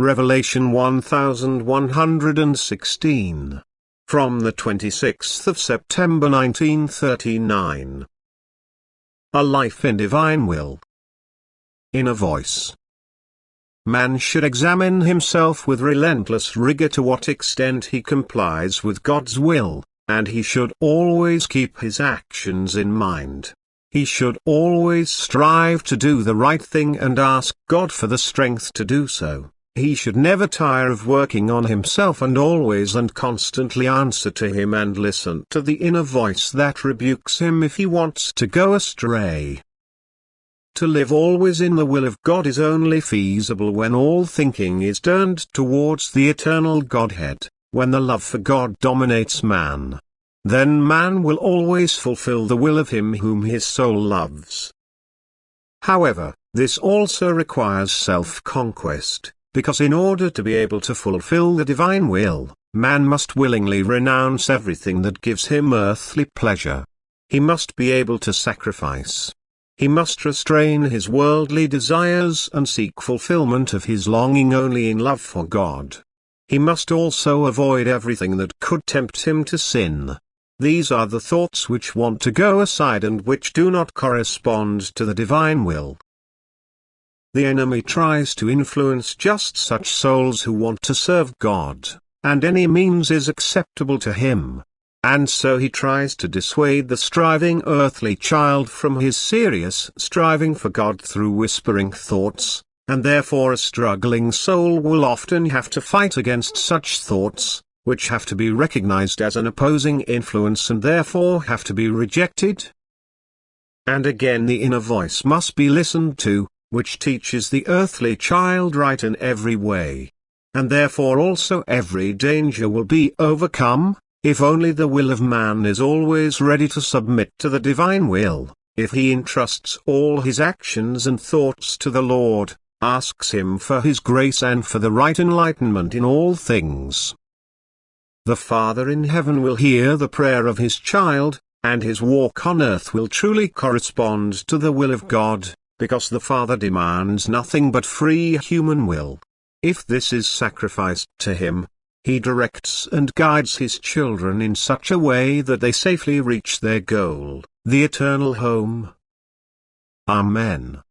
Revelation 1116. From the 26th of September 1939. A life in divine will. Inner voice. Man should examine himself with relentless rigor to what extent he complies with God's will, and he should always keep his actions in mind. He should always strive to do the right thing and ask God for the strength to do so. He should never tire of working on himself and always and constantly answer to him and listen to the inner voice that rebukes him if he wants to go astray. To live always in the will of God is only feasible when all thinking is turned towards the eternal Godhead, when the love for God dominates man. Then man will always fulfill the will of him whom his soul loves. However, this also requires self-conquest, because in order to be able to fulfill the divine will, man must willingly renounce everything that gives him earthly pleasure. He must be able to sacrifice. He must restrain his worldly desires and seek fulfillment of his longing only in love for God. He must also avoid everything that could tempt him to sin. These are the thoughts which want to go aside and which do not correspond to the divine will. The enemy tries to influence just such souls who want to serve God, and any means is acceptable to him. And so he tries to dissuade the striving earthly child from his serious striving for God through whispering thoughts, and therefore a struggling soul will often have to fight against such thoughts, which have to be recognized as an opposing influence and therefore have to be rejected. And again the inner voice must be listened to, which teaches the earthly child right in every way. And therefore also every danger will be overcome, if only the will of man is always ready to submit to the divine will, if he entrusts all his actions and thoughts to the Lord, asks him for his grace and for the right enlightenment in all things. The Father in heaven will hear the prayer of his child, and his walk on earth will truly correspond to the will of God, because the Father demands nothing but free human will. If this is sacrificed to him, he directs and guides his children in such a way that they safely reach their goal, the eternal home. Amen.